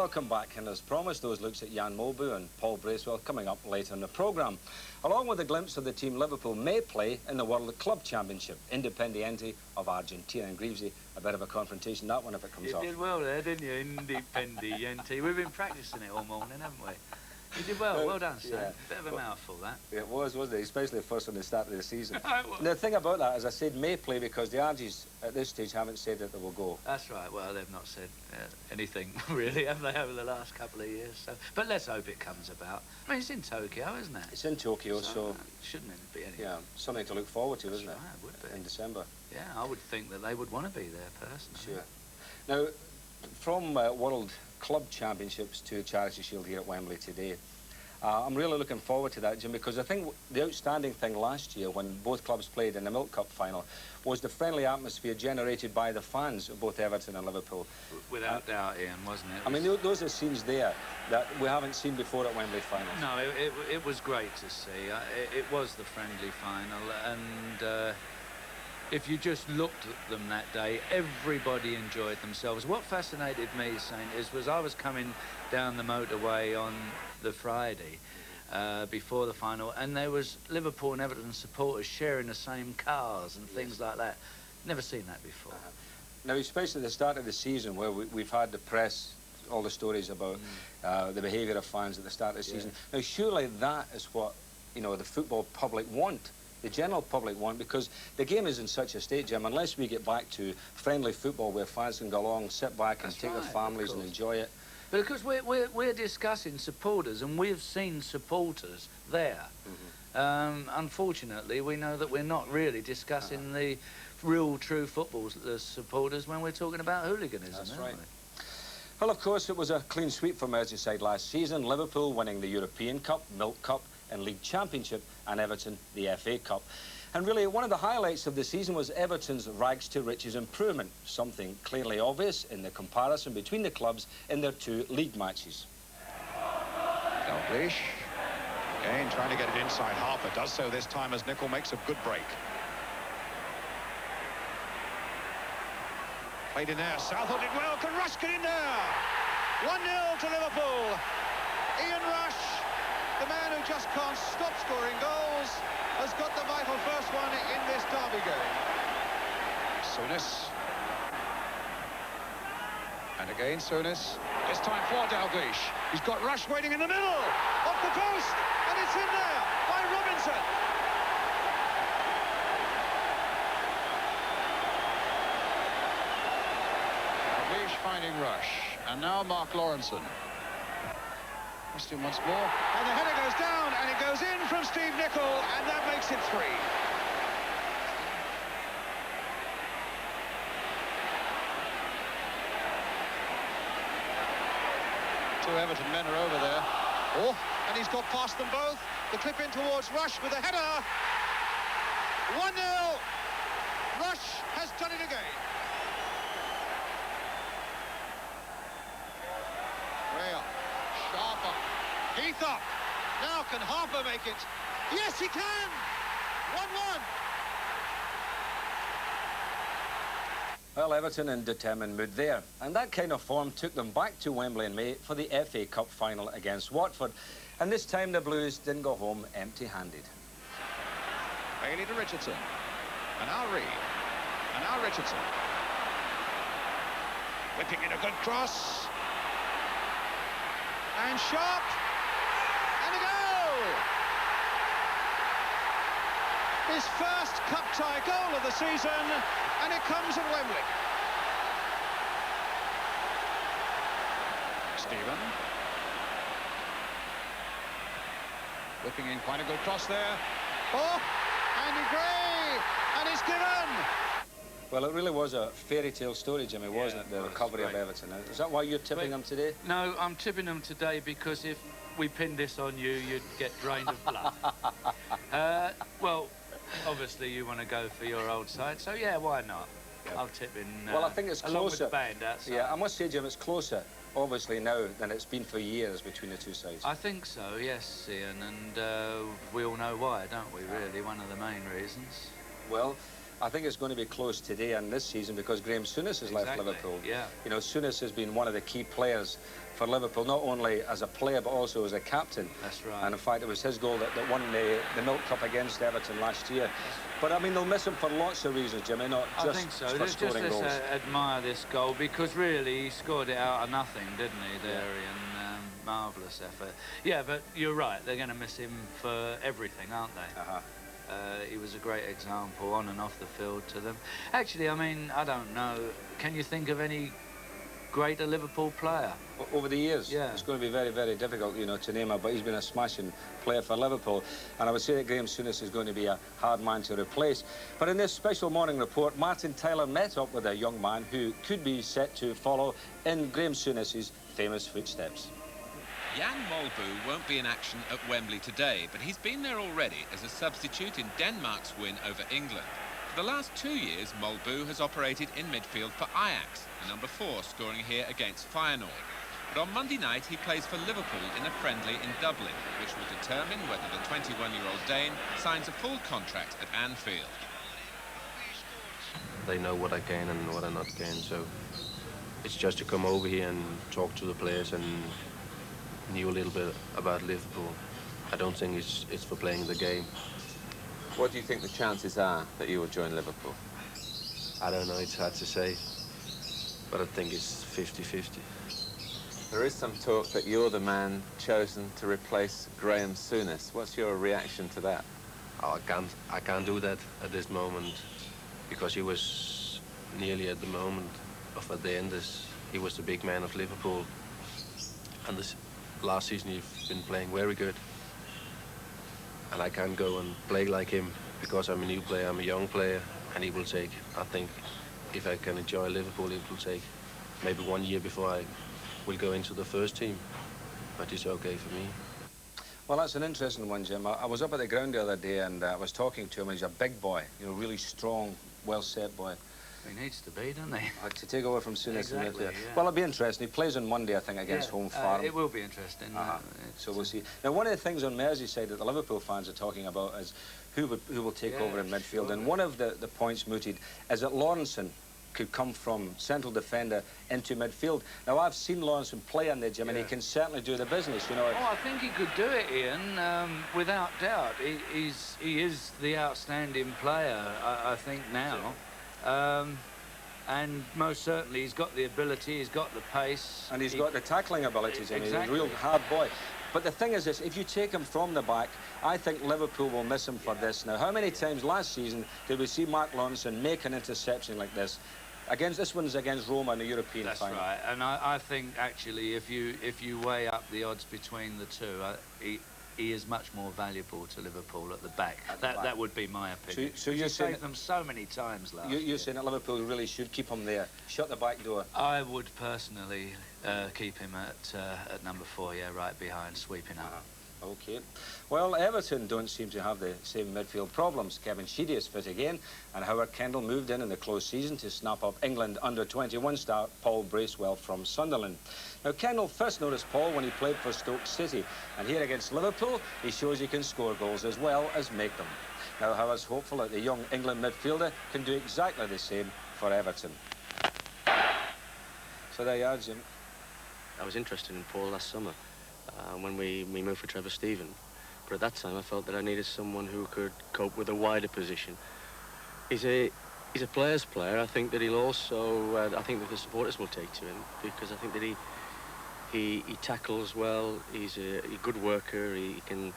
welcome back, and as promised, those looks at Jan Molby and Paul Bracewell coming up later in the programme, along with a glimpse of the team Liverpool may play in the World Club Championship, Independiente of Argentina. And Greavsie, a bit of a confrontation, that one, if it comes off. You did well there, didn't you? Independiente. We've been practising it all morning, haven't we? You did well. Well done, Sam. Yeah. Bit of a mouthful, that. It was, wasn't it? Especially first on the start of the season. It was. The thing about that, as I said, may play because the Argies at this stage haven't said that they will go. That's right. Well, they've not said anything, really, have they, over the last couple of years? So, but let's hope it comes about. I mean, it's in Tokyo, isn't it? It's in Tokyo, so shouldn't it be anything? Yeah, something to look forward to, isn't it? Right, it would be. In December. Yeah, I would think that they would want to be there, personally. Sure. Now, from World Club Championships to Charity Shield here at Wembley today, I'm really looking forward to that, Jim, because I think the outstanding thing last year when both clubs played in the Milk Cup final was the friendly atmosphere generated by the fans of both Everton and Liverpool. Without doubt, Ian, wasn't it? I mean, those are scenes there that we haven't seen before at Wembley finals. No, it was great to see. It was the friendly final, and if you just looked at them that day, everybody enjoyed themselves. What fascinated me, Saint, was I was coming down the motorway on the Friday before the final, and there was Liverpool and Everton supporters sharing the same cars and things like that. Never seen that before. Now, especially at the start of the season, where we've had the press, all the stories about the behaviour of fans at the start of the season. Now, surely that is what, you know, the football public want. The general public want, because the game is in such a state, Jim, unless we get back to friendly football where fans can go along, sit back and take their families and enjoy it. But of course we're discussing supporters, and we've seen supporters there. Unfortunately, we know that we're not really discussing the real, true football supporters when we're talking about hooliganism. That's right. Well, of course, it was a clean sweep for Merseyside last season. Liverpool winning the European Cup, Milk Cup and League Championship, and Everton the FA Cup. And really, one of the highlights of the season was Everton's rags to riches improvement, something clearly obvious in the comparison between the clubs in their two league matches. Dalglish, again trying to get it inside. Harper does so this time as Nicol makes a good break. Played in there, Southall did well, can Rush get in there? 1-0 to Liverpool. Ian Rush, the man who just can't stop scoring goals, has got the vital first one in this derby game. Souness. And again Souness. This time for Dalglish. He's got Rush waiting in the middle. Off the post. And it's in there by Robinson. Dalglish finding Rush. And now Mark Lawrenson. Christian once more, and the header goes down, and it goes in from Steve Nicol, and that makes it 3. Two Everton men are over there. Oh, and he's got past them both. The clip in towards Rush with a header. 1-0. Rush has done it again. Harper, Heath up. Now can Harper make it? Yes, he can. 1-1. Well, Everton in determined mood there, and that kind of form took them back to Wembley in May for the FA Cup final against Watford, and this time the Blues didn't go home empty-handed. Bailey to Richardson, and now Reed, and now Richardson. Whipping in a good cross. And Sharp, and a goal! His first cup tie goal of the season, and it comes at Wembley. Stephen. Whipping in quite a good cross there. Oh, Andy Gray, and it's given! Well, it really was a fairy tale story, Jimmy, wasn't it, the recovery of Everton? Is that why you're tipping them today? No, I'm tipping them today because if we pinned this on you, you'd get drained of blood. Well, obviously you want to go for your old side, so yeah, why not? Yeah. I'll tip in well, I think it's closer. Along with the band outside. Yeah, I must say, Jim, it's closer, obviously, now than it's been for years between the two sides. I think so, yes, Ian, and we all know why, don't we, really? One of the main reasons. Well, I think it's going to be close today and this season because Graham Souness has left Liverpool. Yeah. You know, Souness has been one of the key players for Liverpool, not only as a player but also as a captain. That's right. And in fact, it was his goal that won the Milk Cup against Everton last year. But I mean, they'll miss him for lots of reasons, Jimmy, not just I think so. for scoring goals. Let's admire this goal because really he scored it out of nothing, didn't he, there, Ian? Marvellous effort. Yeah, but you're right. They're going to miss him for everything, aren't they? He was a great example on and off the field to them. Actually, I mean, I don't know. Can you think of any greater Liverpool player? Over the years, yeah. It's going to be very, very difficult, you know, to name him, but he's been a smashing player for Liverpool. And I would say that Graham Souness is going to be a hard man to replace. But in this special morning report, Martin Tyler met up with a young man who could be set to follow in Graham Souness's famous footsteps. Jan Molby won't be in action at Wembley today, but he's been there already as a substitute in Denmark's win over England. For the last 2 years, Molby has operated in midfield for Ajax, the number 4 scoring here against Feyenoord. But on Monday night, he plays for Liverpool in a friendly in Dublin, which will determine whether the 21-year-old Dane signs a full contract at Anfield. They know what I can and what I not can, so it's just to come over here and talk to the players and knew a little bit about Liverpool. I don't think it's for playing the game. What do you think the chances are that you will join Liverpool? I don't know, it's hard to say, but I think it's 50-50. There is some talk that you're the man chosen to replace Graham Souness. What's your reaction to that? Oh, I can't do that at this moment because he was nearly at the moment of at the end. He was the big man of Liverpool, and this last season he's been playing very good. And I can't go and play like him because I'm a new player, I'm a young player, and he will take, I think, if I can enjoy Liverpool, it will take maybe 1 year before I will go into the first team. But it's okay for me. Well, that's an interesting one, Jim. I was up at the ground the other day and I was talking to him. He's a big boy, you know, really strong, well-set boy. He needs to be, doesn't he? To take over from Souness. Exactly, yeah. Well, it'll be interesting. He plays on Monday, I think, against Home Farm. It will be interesting. So we'll see. Now, one of the things on Merseyside that the Liverpool fans are talking about is who will take over in midfield. Sure. And one of the points mooted is that Lawrenson could come from central defender into midfield. Now, I've seen Lawrenson play in there, Jim, and he can certainly do the business, you know. Oh, I think he could do it, Ian, without doubt. He is the outstanding player, I think, now. And most certainly he's got the ability, he's got the pace. And he's got the tackling abilities. I mean, Exactly. he's a real hard boy. But the thing is this, if you take him from the back, I think Liverpool will miss him for this. Now, how many times last season did we see Mark Lawrenson make an interception like this? This one's against Roma in the European final. That's right. And I think, actually, if you weigh up the odds between the two, he is much more valuable to Liverpool at the back. That would be my opinion. So you're saying saved them so many times last year. You're saying that Liverpool really should keep him there, shut the back door? I would personally keep him at number 4, yeah, right behind, sweeping up. OK. Well, Everton don't seem to have the same midfield problems. Kevin Sheedy is fit again, and Howard Kendall moved in the close season to snap up England under-21 star Paul Bracewell from Sunderland. Now, Kendall first noticed Paul when he played for Stoke City, and here against Liverpool, he shows he can score goals as well as make them. Now, Howard's hopeful that the young England midfielder can do exactly the same for Everton. So there you are, Jim. I was interested in Paul last summer when we moved for Trevor Steven. But at that time, I felt that I needed someone who could cope with a wider position. He's a player's player. I think that he'll also, I think that the supporters will take to him because I think that he tackles well. He's a good worker. He can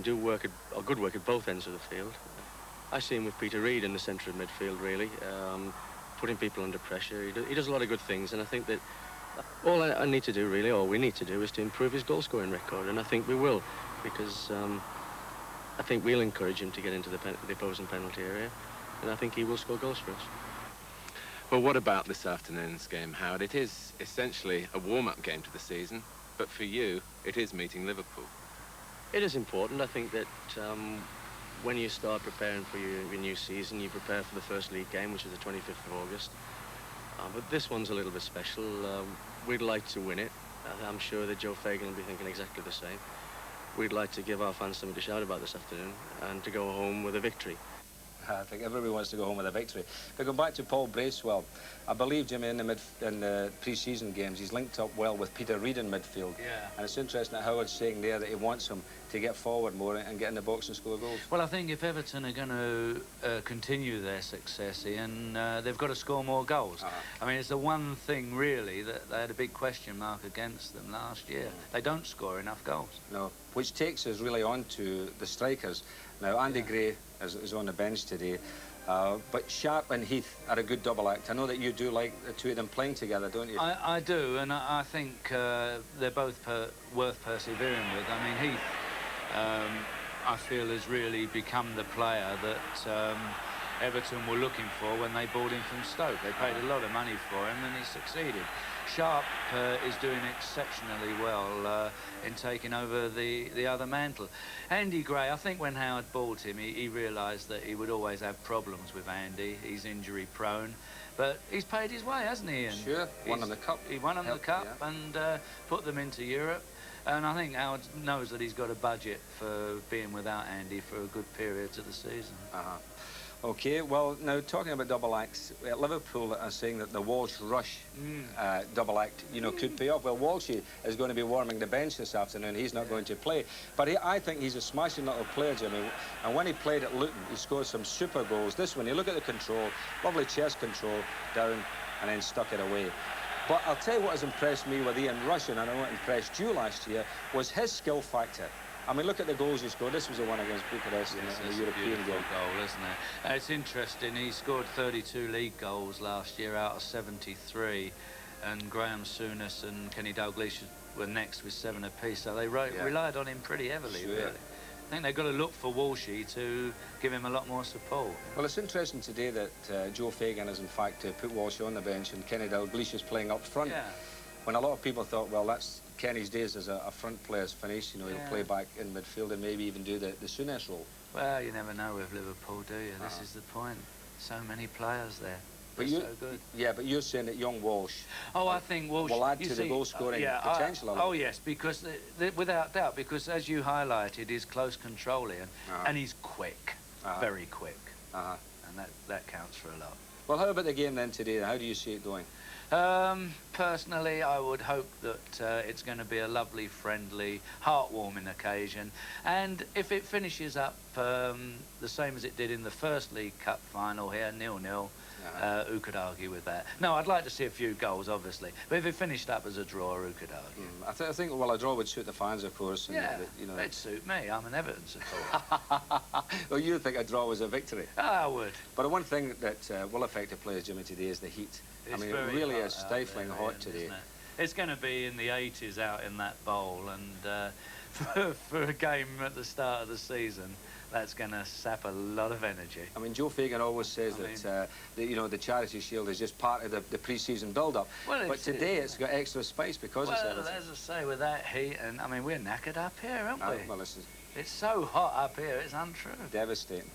do good work at both ends of the field. I see him with Peter Reid in the centre of midfield, really, putting people under pressure. He does a lot of good things, and I think that all I need to do, really, all we need to do is to improve his goal-scoring record, and I think we will, because I think we'll encourage him to get into the opposing penalty area, and I think he will score goals for us. Well, what about this afternoon's game, Howard? It is essentially a warm-up game to the season, but for you, it is meeting Liverpool. It is important. I think that when you start preparing for your new season, you prepare for the first league game, which is the 25th of August. But this one's a little bit special. We'd like to win it. I'm sure that Joe Fagan will be thinking exactly the same. We'd like to give our fans something to shout about this afternoon and to go home with a victory. I think everybody wants to go home with a victory. But going back to Paul Bracewell, I believe, Jimmy, in the pre-season games, he's linked up well with Peter Reid in midfield. Yeah. And it's interesting that Howard's saying there that he wants him to get forward more and get in the box and score goals. Well, I think if Everton are going to continue their success, Ian, they've got to score more goals. I mean, it's the one thing, really, that they had a big question mark against them last year. They don't score enough goals. No, which takes us really on to the strikers. Now, Andy Gray is on the bench today, but Sharp and Heath are a good double act. I know that you do like the two of them playing together, don't you? I do, and I think they're both worth persevering with. I mean, Heath, I feel, has really become the player that Everton were looking for when they bought him from Stoke. They paid a lot of money for him, and he succeeded. Sharp is doing exceptionally well in taking over the other mantle. Andy Gray, I think when Howard bought him, he realised that he would always have problems with Andy. He's injury prone, but he's paid his way, hasn't he? And sure, won them the cup. He won them the cup and put them into Europe. And I think Howard knows that he's got a budget for being without Andy for a good period of the season. OK, well, now, talking about double acts, Liverpool are saying that the Walsh-Rush double act, you know, could pay off. Well, Walshy is going to be warming the bench this afternoon. He's not going to play. But I think he's a smashing little player, Jimmy. And when he played at Luton, he scored some super goals. This one, you look at the control, lovely chest control, down, and then stuck it away. But I'll tell you what has impressed me with Ian Rush, and I know what impressed you last year, was his skill factor. I mean, look at the goals he scored. This was the one against Bucharest in the European game. Goal, isn't it? It's interesting. He scored 32 league goals last year out of 73, and Graham Souness and Kenny Dalglish were next with 7 apiece. So they relied on him pretty heavily, really. I think they've got to look for Walshy to give him a lot more support. Well, it's interesting today that Joe Fagan has, in fact, put Walshy on the bench and Kenny Dalglish is playing up front. Yeah. When a lot of people thought, well, that's Kenny's days as a front player's finished. You know, he'll play back in midfield and maybe even do the Souness role. Well, you never know with Liverpool, do you? This is the point. So many players there. But so good. Yeah, but you're saying that young Walsh... Oh, I think Walsh... will add to the goal-scoring potential of it. Oh, yes, because, without doubt, because as you highlighted, he's close control, Ian, and he's quick, very quick. And that counts for a lot. Well, how about the game then today? How do you see it going? Personally, I would hope that it's going to be a lovely, friendly, heartwarming occasion. And if it finishes up the same as it did in the first League Cup final here, 0-0, who could argue with that? No, I'd like to see a few goals, obviously. But if it finished up as a draw, who could argue? I think, well, a draw would suit the fans, of course. And, yeah, you know, it'd suit me. I'm an Everton supporter. Well, you think a draw was a victory? I would. But one thing that will affect the players, Jimmy, today is the heat. I mean, it really is stifling hot today. It's going to be in the 80s out in that bowl, and for a game at the start of the season, that's going to sap a lot of energy. I mean, Joe Fagan always says that you know, the Charity Shield is just part of the pre-season build-up. Well, but today it's got extra spice because it's Everton. Well, as I say, with that heat, and I mean, we're knackered up here, aren't we? Well, listen, it's so hot up here, it's untrue. Devastating.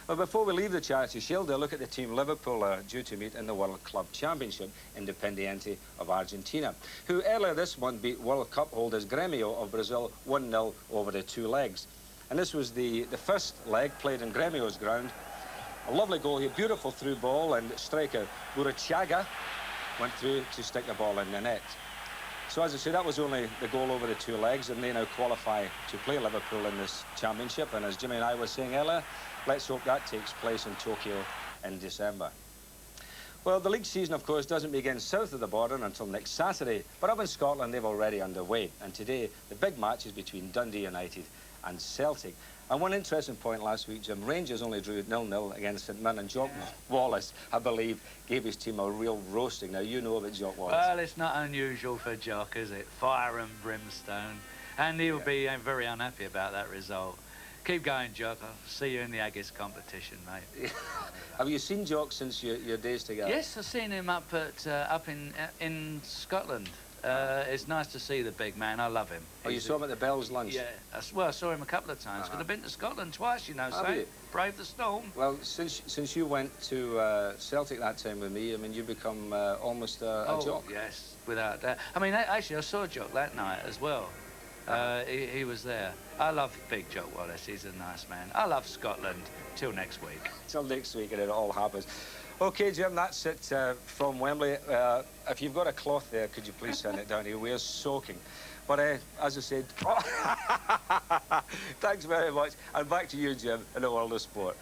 Well, before we leave the Charity Shield, they'll look at the team Liverpool are due to meet in the World Club Championship, Independiente of Argentina, who earlier this month beat World Cup holders Grêmio of Brazil 1-0 over the 2 legs. And this was the first leg played in Grêmio's ground. A lovely goal here, beautiful through ball, and striker Burruchaga went through to stick the ball in the net. So as I say, that was only the goal over the 2 legs, and they now qualify to play Liverpool in this championship. And as Jimmy and I were saying earlier, let's hope that takes place in Tokyo in December. Well, the league season, of course, doesn't begin south of the border until next Saturday, but up in Scotland, they've already underway. And today, the big match is between Dundee United and Celtic. And one interesting point last week, Jim, Rangers only drew 0-0 against St Mirren, and Jock Wallace, I believe, gave his team a real roasting. Now, you know about Jock Wallace. Well, it's not unusual for Jock, is it? Fire and brimstone. And he'll be very unhappy about that result. Keep going, Jock. I'll see you in the Aggies competition, mate. Have you seen Jock since your days together? Yes, I've seen him up in Scotland. It's nice to see the big man. I love him. Oh, you saw him at the Bells lunch? Yeah. Well, I saw him a couple of times. Because I've been to Scotland twice, you know, so brave the storm. Well, since you went to Celtic that time with me, I mean, you become almost a Jock. Yes, without doubt. I mean, actually, I saw Jock that night as well. He was there. I love Big Joe Wallace. He's a nice man. I love Scotland. Till next week. Till next week, and it all happens. OK, Jim, that's it from Wembley. If you've got a cloth there, could you please send it down here? We're soaking. But as I said, thanks very much. And back to you, Jim, in the world of sport.